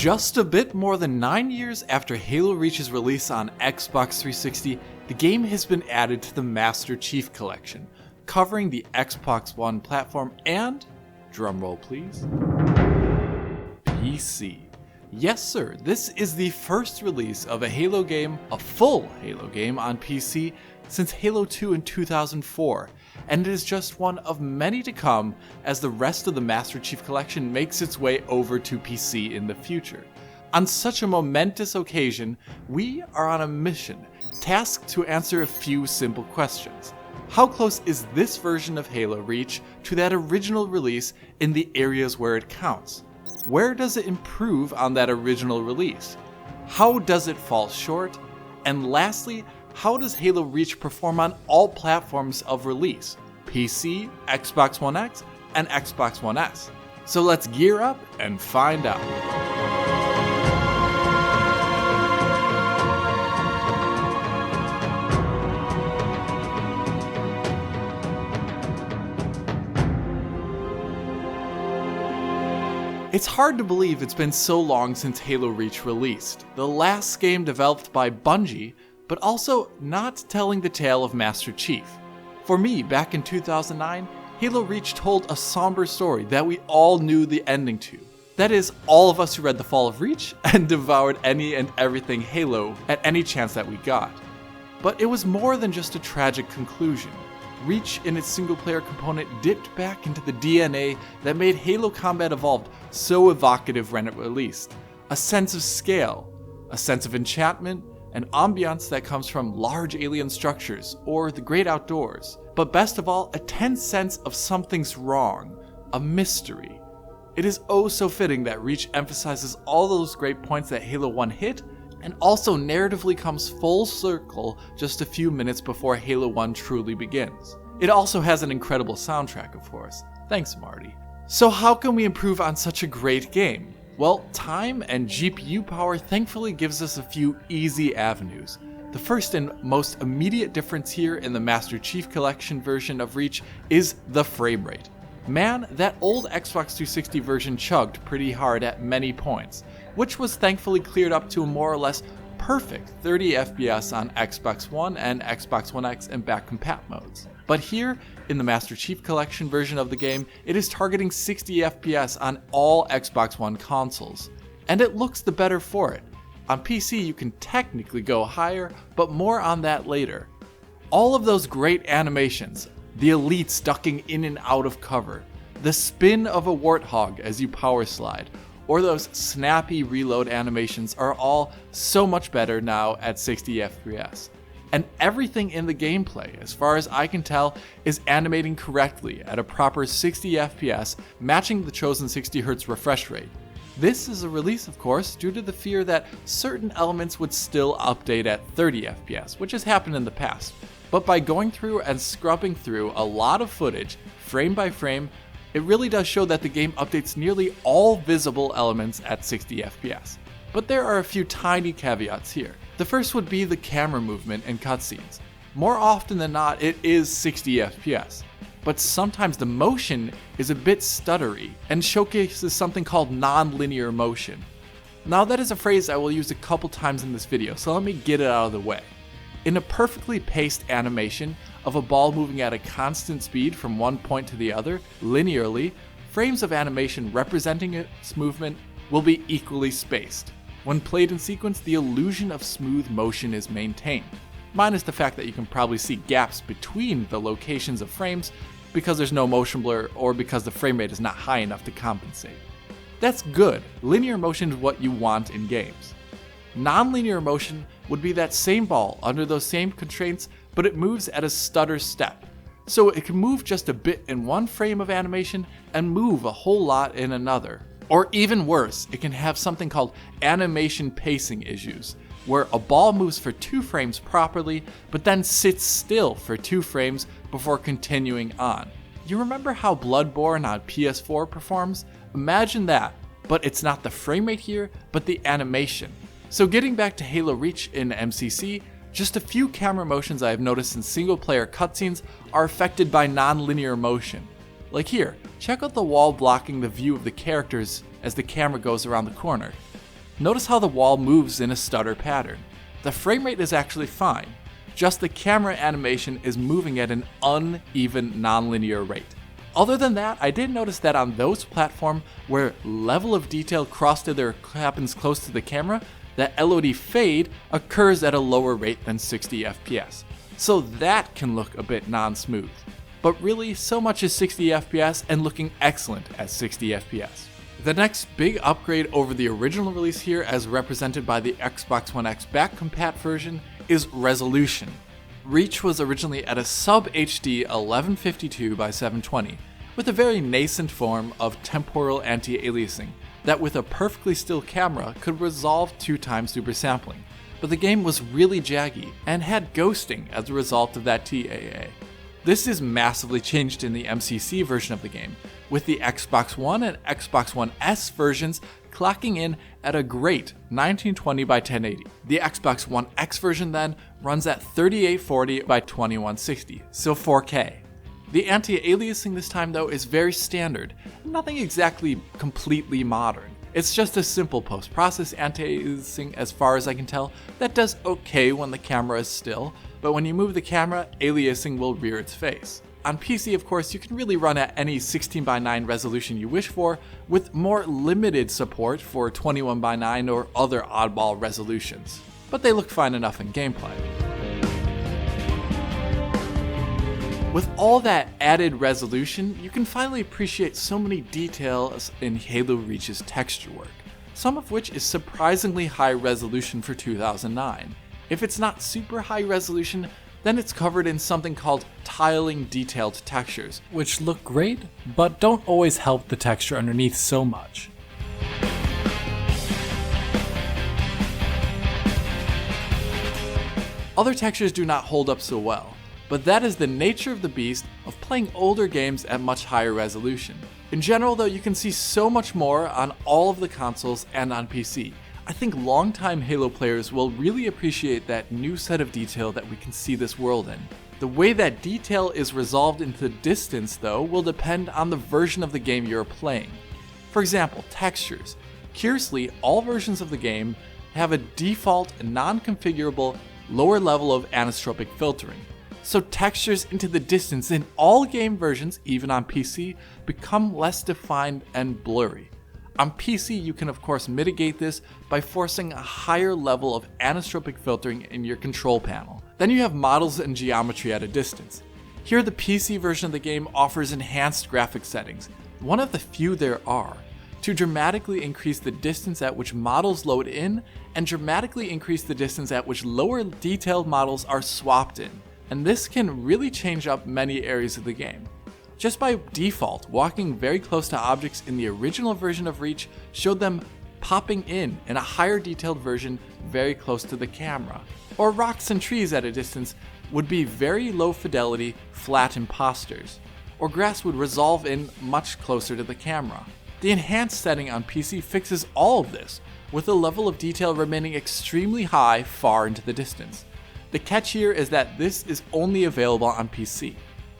Just a bit more than 9 years after Halo Reach's release on Xbox 360, the game has been added to the Master Chief Collection, covering the Xbox One platform and, drumroll please, PC. Yes sir, this is the first release of a Halo game, a full Halo game on PC, since Halo 2 in 2004, and it is just one of many to come as the rest of the Master Chief Collection makes its way over to PC in the future. On such a momentous occasion, we are on a mission, tasked to answer a few simple questions. How close is this version of Halo Reach to that original release in the areas where it counts? Where does it improve on that original release? How does it fall short? And lastly, how does Halo Reach perform on all platforms of release? PC, Xbox One X, and Xbox One S. So let's gear up and find out. It's hard to believe it's been so long since Halo Reach released, the last game developed by Bungie, but also not telling the tale of Master Chief. For me, back in 2009, Halo Reach told a somber story that we all knew the ending to. That is, all of us who read The Fall of Reach and devoured any and everything Halo at any chance that we got. But it was more than just a tragic conclusion. Reach in its single-player component dipped back into the DNA that made Halo Combat Evolved so evocative when it released. A sense of scale, a sense of enchantment, an ambiance that comes from large alien structures or the great outdoors. But best of all, a tense sense of something's wrong, a mystery. It is oh so fitting that Reach emphasizes all those great points that Halo 1 hit, and also narratively comes full circle just a few minutes before Halo 1 truly begins. It also has an incredible soundtrack, of course. Thanks, Marty. So how can we improve on such a great game? Well, time and GPU power thankfully gives us a few easy avenues. The first and most immediate difference here in the Master Chief Collection version of Reach is the frame rate. Man, that old Xbox 360 version chugged pretty hard at many points, which was thankfully cleared up to a more or less perfect 30 FPS on Xbox One and Xbox One X and back compat modes. But here, in the Master Chief Collection version of the game, it is targeting 60 FPS on all Xbox One consoles, and it looks the better for it. On PC you can technically go higher, but more on that later. All of those great animations, the elites ducking in and out of cover, the spin of a warthog as you power slide, or those snappy reload animations are all so much better now at 60 FPS. And everything in the gameplay, as far as I can tell, is animating correctly at a proper 60 FPS, matching the chosen 60Hz refresh rate. This is a release, of course, due to the fear that certain elements would still update at 30 FPS, which has happened in the past. But by going through and scrubbing through a lot of footage, frame by frame, it really does show that the game updates nearly all visible elements at 60 FPS. But there are a few tiny caveats here. The first would be the camera movement and cutscenes. More often than not, it is 60 FPS. But sometimes the motion is a bit stuttery and showcases something called Nonlinear Motion. Now that is a phrase I will use a couple times in this video, so let me get it out of the way. In a perfectly paced animation of a ball moving at a constant speed from one point to the other, linearly, frames of animation representing its movement will be equally spaced. When played in sequence, the illusion of smooth motion is maintained, minus the fact that you can probably see gaps between the locations of frames because there's no motion blur or because the frame rate is not high enough to compensate. That's good. Linear motion is what you want in games. Non-linear motion would be that same ball under those same constraints, but it moves at a stutter step. So it can move just a bit in one frame of animation and move a whole lot in another. Or even worse, it can have something called animation pacing issues, where a ball moves for 2 frames properly, but then sits still for 2 frames before continuing on. You remember how Bloodborne on PS4 performs? Imagine that, but it's not the frame rate here, but the animation. So getting back to Halo Reach in MCC, just a few camera motions I have noticed in single-player cutscenes are affected by non-linear motion. Like here, check out the wall blocking the view of the characters as the camera goes around the corner. Notice how the wall moves in a stutter pattern. The frame rate is actually fine, just the camera animation is moving at an uneven nonlinear rate. Other than that, I did notice that on those platforms where level of detail crossfade happens close to the camera, the LOD fade occurs at a lower rate than 60 FPS. So that can look a bit non-smooth. But really, so much is 60 FPS and looking excellent at 60 FPS. The next big upgrade over the original release here, as represented by the Xbox One X back-compat version, is resolution. Reach was originally at a sub-HD 1152 by 720, with a very nascent form of temporal anti-aliasing that with a perfectly still camera could resolve 2x supersampling, but the game was really jaggy and had ghosting as a result of that TAA. This is massively changed in the MCC version of the game, with the Xbox One and Xbox One S versions clocking in at a great 1920 by 1080. The Xbox One X version then runs at 3840 by 2160, so 4K. The anti-aliasing this time though is very standard, nothing exactly completely modern. It's just a simple post-process anti-aliasing as far as I can tell that does okay when the camera is still, but when you move the camera, aliasing will rear its face. On PC, of course, you can really run at any 16:9 resolution you wish for, with more limited support for 21:9 or other oddball resolutions, but they look fine enough in gameplay. With all that added resolution, you can finally appreciate so many details in Halo Reach's texture work, some of which is surprisingly high resolution for 2009. If it's not super high resolution, then it's covered in something called tiling detailed textures, which look great, but don't always help the texture underneath so much. Other textures do not hold up so well, but that is the nature of the beast of playing older games at much higher resolution. In general though, you can see so much more on all of the consoles and on PC. I think longtime Halo players will really appreciate that new set of detail that we can see this world in. The way that detail is resolved into distance though will depend on the version of the game you're playing. For example, textures. Curiously, all versions of the game have a default non-configurable lower level of anisotropic filtering. So textures into the distance in all game versions, even on PC, become less defined and blurry. On PC, you can of course mitigate this by forcing a higher level of anisotropic filtering in your control panel. Then you have models and geometry at a distance. Here the PC version of the game offers enhanced graphic settings, one of the few there are, to dramatically increase the distance at which models load in and dramatically increase the distance at which lower detailed models are swapped in. And this can really change up many areas of the game. Just by default, walking very close to objects in the original version of Reach showed them popping in a higher detailed version very close to the camera. Or rocks and trees at a distance would be very low fidelity, flat imposters. Or grass would resolve in much closer to the camera. The enhanced setting on PC fixes all of this, with the level of detail remaining extremely high far into the distance. The catch here is that this is only available on PC.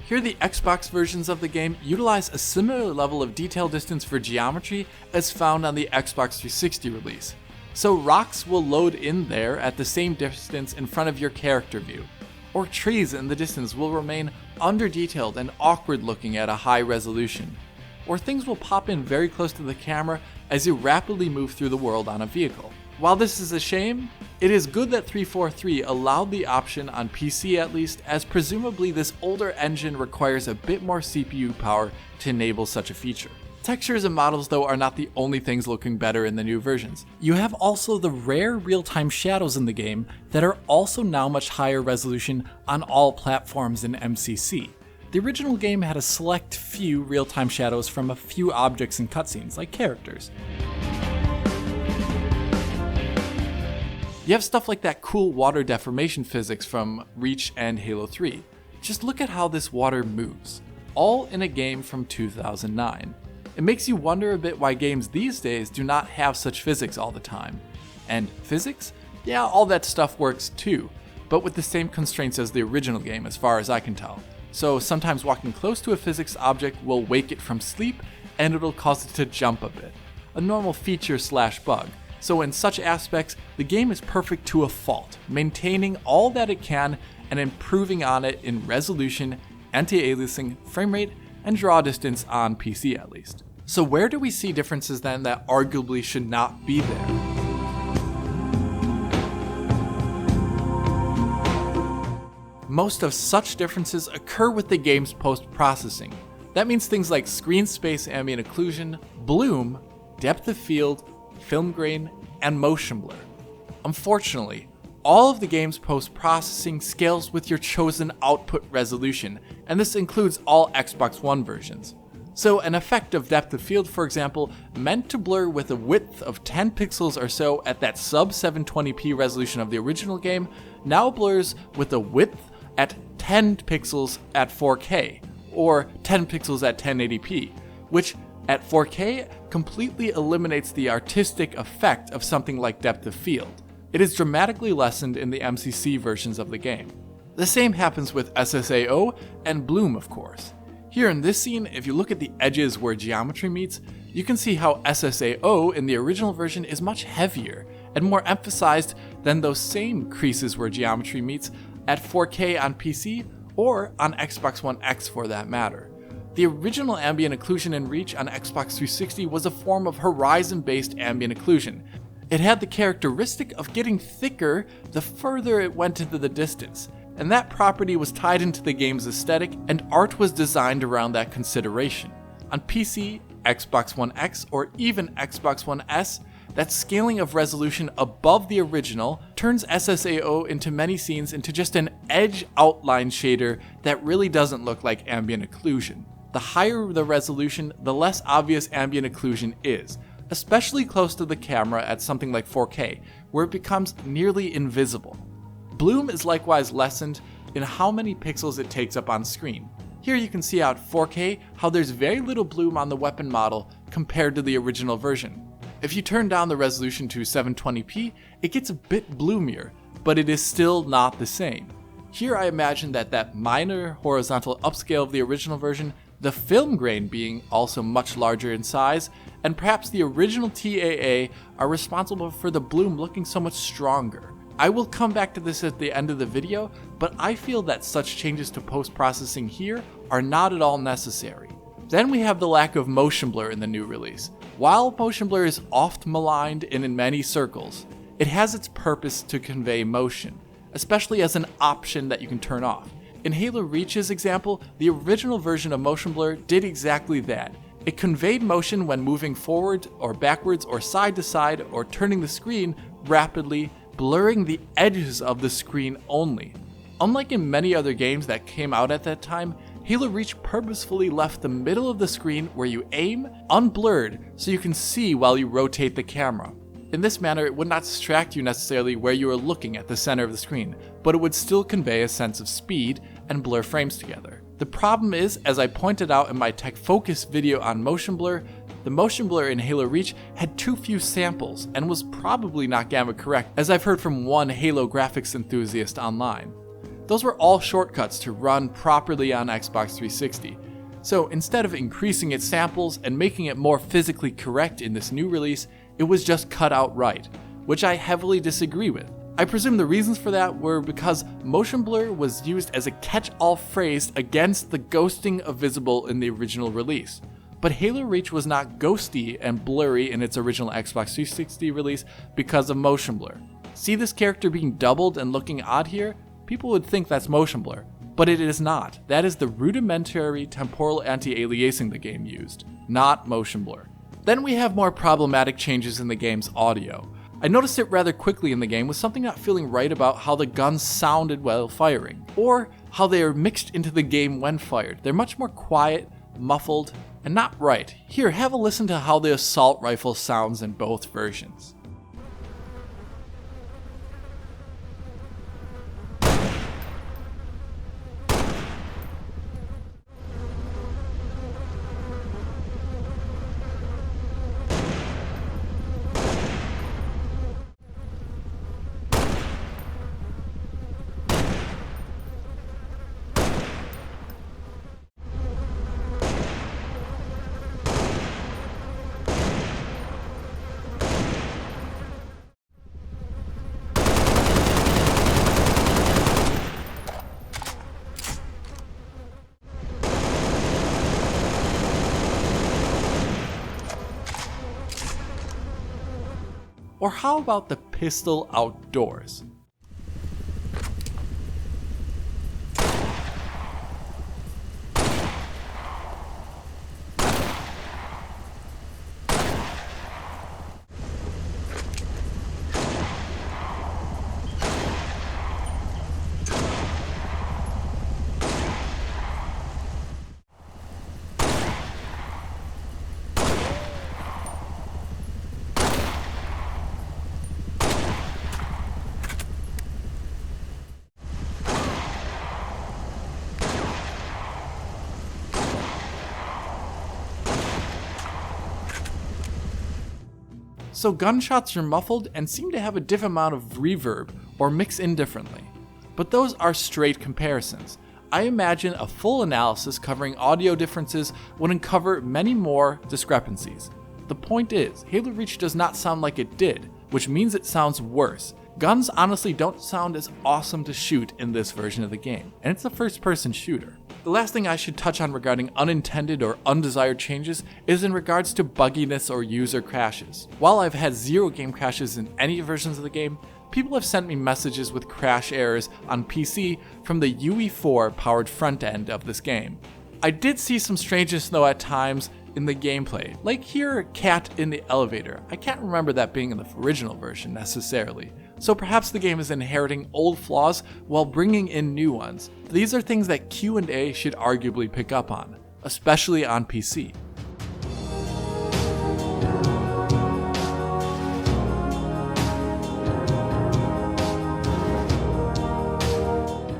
Here the Xbox versions of the game utilize a similar level of detail distance for geometry as found on the Xbox 360 release. So rocks will load in there at the same distance in front of your character view, or trees in the distance will remain under-detailed and awkward looking at a high resolution, or things will pop in very close to the camera as you rapidly move through the world on a vehicle. While this is a shame, it is good that 343 allowed the option on PC at least, as presumably this older engine requires a bit more CPU power to enable such a feature. Textures and models though are not the only things looking better in the new versions. You have also the rare real-time shadows in the game that are also now much higher resolution on all platforms in MCC. The original game had a select few real-time shadows from a few objects and cutscenes, like characters. You have stuff like that cool water deformation physics from Reach and Halo 3. Just look at how this water moves, all in a game from 2009. It makes you wonder a bit why games these days do not have such physics all the time. And physics? Yeah, all that stuff works too, but with the same constraints as the original game as far as I can tell. So sometimes walking close to a physics object will wake it from sleep and it'll cause it to jump a bit. A normal feature/bug. So in such aspects, the game is perfect to a fault, maintaining all that it can and improving on it in resolution, anti-aliasing, frame rate, and draw distance on PC at least. So where do we see differences then that arguably should not be there? Most of such differences occur with the game's post-processing. That means things like screen space ambient occlusion, bloom, depth of field, film grain, and motion blur. Unfortunately, all of the game's post-processing scales with your chosen output resolution, and this includes all Xbox One versions. So an effect of depth of field, for example, meant to blur with a width of 10 pixels or so at that sub 720p resolution of the original game, now blurs with a width at 10 pixels at 4K, or 10 pixels at 1080p, which at 4K completely eliminates the artistic effect of something like depth of field. It is dramatically lessened in the MCC versions of the game. The same happens with SSAO and bloom, of course. Here in this scene, if you look at the edges where geometry meets, you can see how SSAO in the original version is much heavier and more emphasized than those same creases where geometry meets at 4K on PC or on Xbox One X for that matter. The original ambient occlusion in Reach on Xbox 360 was a form of horizon-based ambient occlusion. It had the characteristic of getting thicker the further it went into the distance, and that property was tied into the game's aesthetic, and art was designed around that consideration. On PC, Xbox One X, or even Xbox One S, that scaling of resolution above the original turns SSAO into many scenes into just an edge outline shader that really doesn't look like ambient occlusion. The higher the resolution, the less obvious ambient occlusion is, especially close to the camera at something like 4K, where it becomes nearly invisible. Bloom is likewise lessened in how many pixels it takes up on screen. Here you can see out 4K how there's very little bloom on the weapon model compared to the original version. If you turn down the resolution to 720p, it gets a bit bloomier, but it is still not the same. Here I imagine that minor horizontal upscale of the original version, the film grain being also much larger in size, and perhaps the original TAA are responsible for the bloom looking so much stronger. I will come back to this at the end of the video, but I feel that such changes to post-processing here are not at all necessary. Then we have the lack of motion blur in the new release. While motion blur is oft maligned and in many circles, it has its purpose to convey motion, especially as an option that you can turn off. In Halo Reach's example, the original version of motion blur did exactly that. It conveyed motion when moving forward or backwards or side to side or turning the screen rapidly, blurring the edges of the screen only. Unlike in many other games that came out at that time, Halo Reach purposefully left the middle of the screen where you aim unblurred so you can see while you rotate the camera. In this manner, it would not distract you necessarily where you are looking at the center of the screen, but it would still convey a sense of speed and blur frames together. The problem is, as I pointed out in my Tech Focus video on motion blur, the motion blur in Halo Reach had too few samples and was probably not gamma correct, as I've heard from one Halo graphics enthusiast online. Those were all shortcuts to run properly on Xbox 360. So instead of increasing its samples and making it more physically correct in this new release, it was just cut outright, which I heavily disagree with. I presume the reasons for that were because motion blur was used as a catch-all phrase against the ghosting of visible in the original release. But Halo Reach was not ghosty and blurry in its original Xbox 360 release because of motion blur. See this character being doubled and looking odd here? People would think that's motion blur, but it is not. That is the rudimentary temporal anti-aliasing the game used, not motion blur. Then we have more problematic changes in the game's audio. I noticed it rather quickly in the game with something not feeling right about how the guns sounded while firing, or how they are mixed into the game when fired. They're much more quiet, muffled, and not right. Here, have a listen to how the assault rifle sounds in both versions. Or how about the pistol outdoors? So gunshots are muffled and seem to have a different amount of reverb or mix in differently. But those are straight comparisons. I imagine a full analysis covering audio differences would uncover many more discrepancies. The point is, Halo Reach does not sound like it did, which means it sounds worse. Guns honestly don't sound as awesome to shoot in this version of the game, and it's a first-person shooter. The last thing I should touch on regarding unintended or undesired changes is in regards to bugginess or user crashes. While I've had 0 game crashes in any versions of the game, people have sent me messages with crash errors on PC from the UE4 powered front end of this game. I did see some strangeness though at times in the gameplay, like here cat in the elevator. I can't remember that being in the original version necessarily. So perhaps the game is inheriting old flaws while bringing in new ones. These are things that Q&A should arguably pick up on, especially on PC.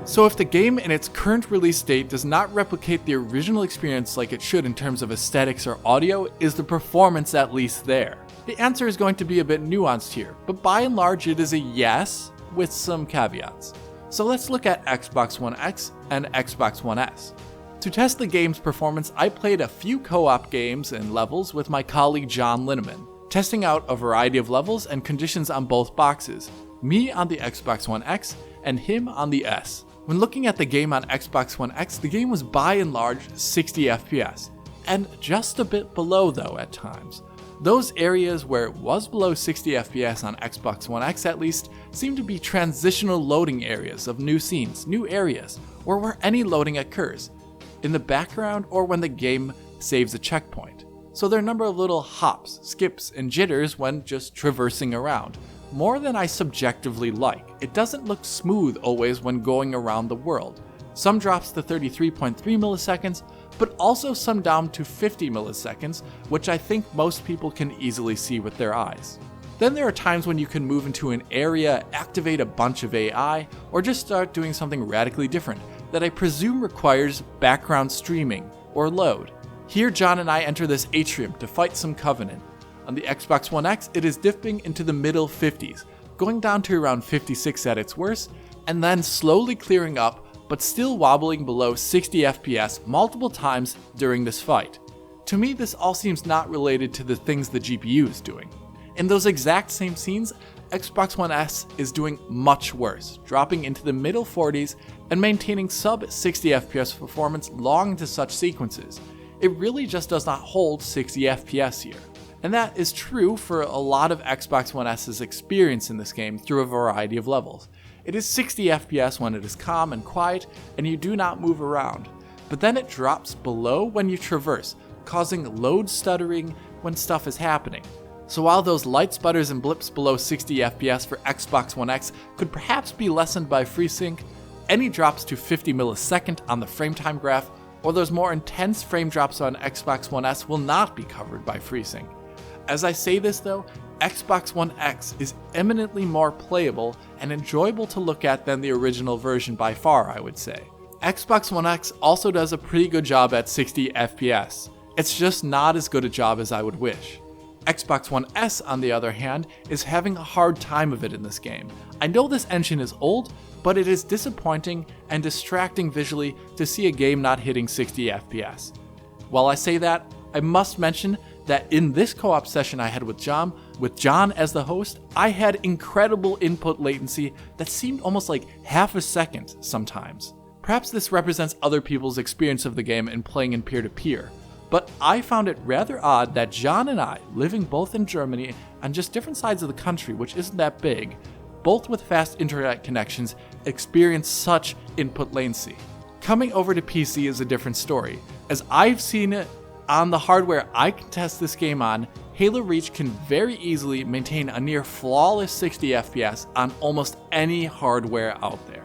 So if the game in its current release date does not replicate the original experience like it should in terms of aesthetics or audio, is the performance at least there? The answer is going to be a bit nuanced here, but by and large it is a yes, with some caveats. So let's look at Xbox One X and Xbox One S. To test the game's performance, I played a few co-op games and levels with my colleague John Linneman, testing out a variety of levels and conditions on both boxes, me on the Xbox One X and him on the S. When looking at the game on Xbox One X, the game was by and large 60 FPS, and just a bit below though at times. Those areas where it was below 60 FPS on Xbox One X at least seem to be transitional loading areas of new scenes, new areas, or where any loading occurs, in the background or when the game saves a checkpoint. So there are a number of little hops, skips, and jitters when just traversing around. More than I subjectively like. It doesn't look smooth always when going around the world. Some drops to 33.3 milliseconds, but also some down to 50 milliseconds, which I think most people can easily see with their eyes. Then there are times when you can move into an area, activate a bunch of AI, or just start doing something radically different that I presume requires background streaming or load. Here John and I enter this atrium to fight some Covenant. On the Xbox One X, it is dipping into the middle 50s, going down to around 56 at its worst, and then slowly clearing up, but still wobbling below 60 FPS multiple times during this fight. To me, this all seems not related to the things the GPU is doing. In those exact same scenes, Xbox One S is doing much worse, dropping into the middle 40s and maintaining sub 60 FPS performance long into such sequences. It really just does not hold 60 FPS here. And that is true for a lot of Xbox One S's experience in this game through a variety of levels. It is 60 FPS when it is calm and quiet and you do not move around, but then it drops below when you traverse, causing load stuttering when stuff is happening. So while those light sputters and blips below 60 FPS for Xbox One X could perhaps be lessened by FreeSync, any drops to 50 millisecond on the frame time graph or those more intense frame drops on Xbox One S will not be covered by FreeSync. As I say this though, Xbox One X is eminently more playable and enjoyable to look at than the original version by far, I would say. Xbox One X also does a pretty good job at 60 FPS. It's just not as good a job as I would wish. Xbox One S, on the other hand, is having a hard time of it in this game. I know this engine is old, but it is disappointing and distracting visually to see a game not hitting 60 FPS. While I say that, I must mention that in this co-op session I had with John as the host, I had incredible input latency that seemed almost like half a second sometimes. Perhaps this represents other people's experience of the game and playing in peer-to-peer, but I found it rather odd that John and I, living both in Germany on just different sides of the country, which isn't that big, both with fast internet connections, experience such input latency. Coming over to PC is a different story. As I've seen it on the hardware I can test this game on, Halo Reach can very easily maintain a near flawless 60 FPS on almost any hardware out there.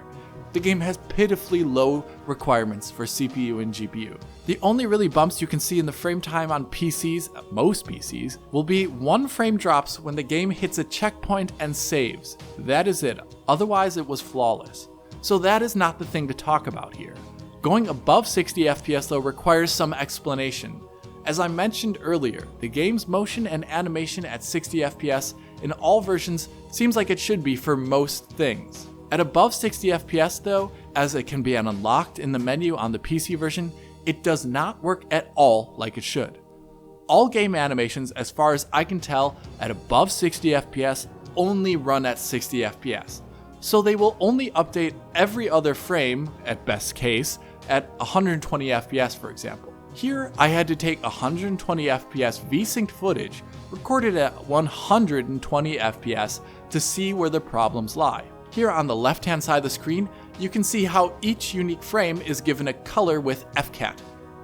The game has pitifully low requirements for CPU and GPU. The only really bumps you can see in the frame time on PCs, most PCs, will be 1 frame drops when the game hits a checkpoint and saves. That is it, otherwise it was flawless. So that is not the thing to talk about here. Going above 60 FPS though requires some explanation. As I mentioned earlier, the game's motion and animation at 60 FPS in all versions seems like it should be for most things. At above 60 FPS though, as it can be unlocked in the menu on the PC version, it does not work at all like it should. All game animations, as far as I can tell, at above 60 FPS only run at 60 FPS. So they will only update every other frame, at best case, at 120 FPS for example. Here, I had to take 120 FPS V-synced footage, recorded at 120 FPS, to see where the problems lie. Here on the left-hand side of the screen, you can see how each unique frame is given a color with FCAT.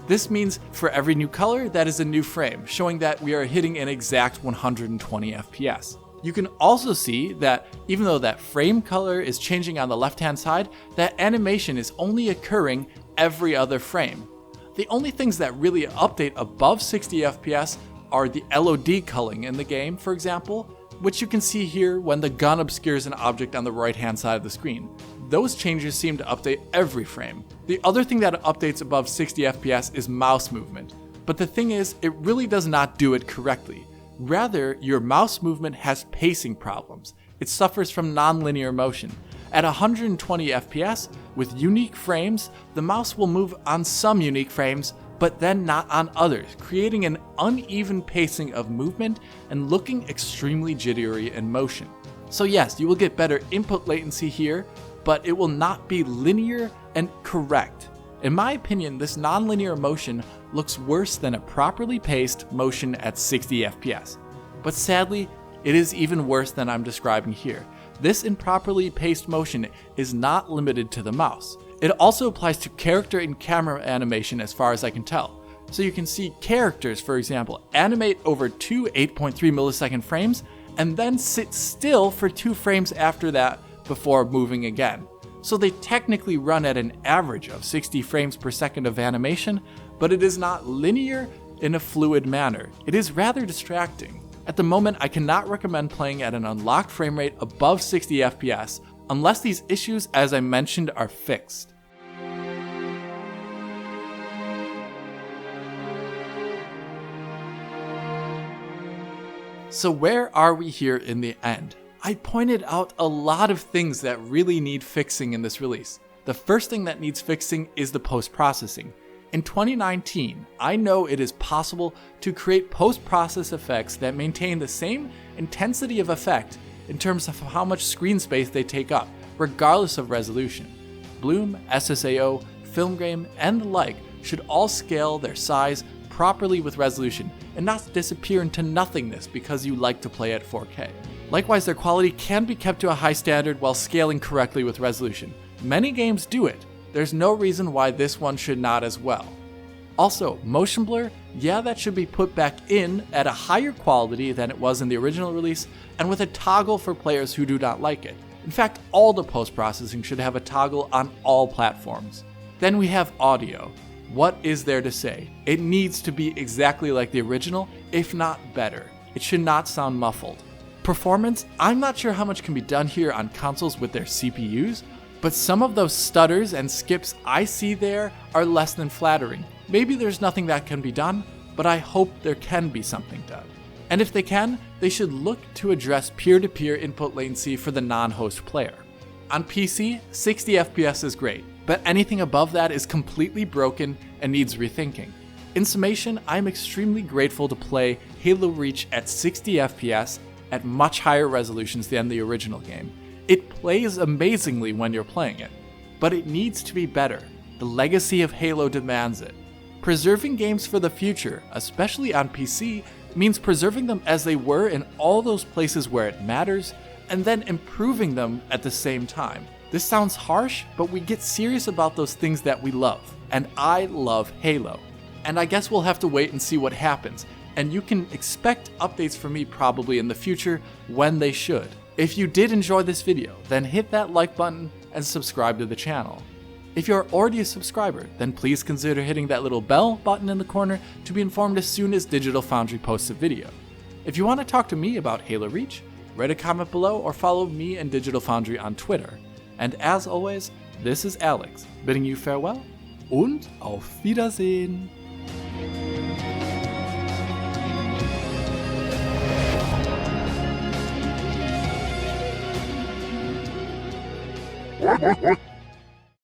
This means for every new color, that is a new frame, showing that we are hitting an exact 120 FPS. You can also see that even though that frame color is changing on the left-hand side, that animation is only occurring every other frame. The only things that really update above 60 FPS are the LOD culling in the game, for example, which you can see here when the gun obscures an object on the right-hand side of the screen. Those changes seem to update every frame. The other thing that updates above 60 FPS is mouse movement, but the thing is, it really does not do it correctly. Rather, your mouse movement has pacing problems. It suffers from nonlinear motion. At 120 FPS, with unique frames, the mouse will move on some unique frames, but then not on others, creating an uneven pacing of movement and looking extremely jittery in motion. So yes, you will get better input latency here, but it will not be linear and correct. In my opinion, this nonlinear motion looks worse than a properly paced motion at 60 FPS. But sadly, it is even worse than I'm describing here. This improperly paced motion is not limited to the mouse. It also applies to character and camera animation as far as I can tell. So you can see characters, for example, animate over 2 8.3 millisecond frames and then sit still for 2 frames after that before moving again. So they technically run at an average of 60 frames per second of animation, but it is not linear in a fluid manner. It is rather distracting. At the moment, I cannot recommend playing at an unlocked frame rate above 60 FPS unless these issues, as I mentioned, are fixed. So where are we here in the end? I pointed out a lot of things that really need fixing in this release. The first thing that needs fixing is the post-processing. In 2019, I know it is possible to create post-process effects that maintain the same intensity of effect in terms of how much screen space they take up, regardless of resolution. Bloom, SSAO, film grain, and the like should all scale their size properly with resolution and not disappear into nothingness because you like to play at 4K. Likewise, their quality can be kept to a high standard while scaling correctly with resolution. Many games do it. There's no reason why this one should not as well. Also, motion blur, yeah, that should be put back in at a higher quality than it was in the original release, and with a toggle for players who do not like it. In fact, all the post-processing should have a toggle on all platforms. Then we have audio. What is there to say? It needs to be exactly like the original, if not better. It should not sound muffled. Performance, I'm not sure how much can be done here on consoles with their CPUs, but some of those stutters and skips I see there are less than flattering. Maybe there's nothing that can be done, but I hope there can be something done. And if they can, they should look to address peer-to-peer input latency for the non-host player. On PC, 60 FPS is great, but anything above that is completely broken and needs rethinking. In summation, I'm extremely grateful to play Halo Reach at 60 FPS at much higher resolutions than the original game. It plays amazingly when you're playing it, but it needs to be better. The legacy of Halo demands it. Preserving games for the future, especially on PC, means preserving them as they were in all those places where it matters, and then improving them at the same time. This sounds harsh, but we get serious about those things that we love, and I love Halo. And I guess we'll have to wait and see what happens, and you can expect updates from me probably in the future when they should. If you did enjoy this video, then hit that like button and subscribe to the channel. If you're already a subscriber, then please consider hitting that little bell button in the corner to be informed as soon as Digital Foundry posts a video. If you want to talk to me about Halo Reach, write a comment below or follow me and Digital Foundry on Twitter. And as always, this is Alex, bidding you farewell und auf Wiedersehen. What?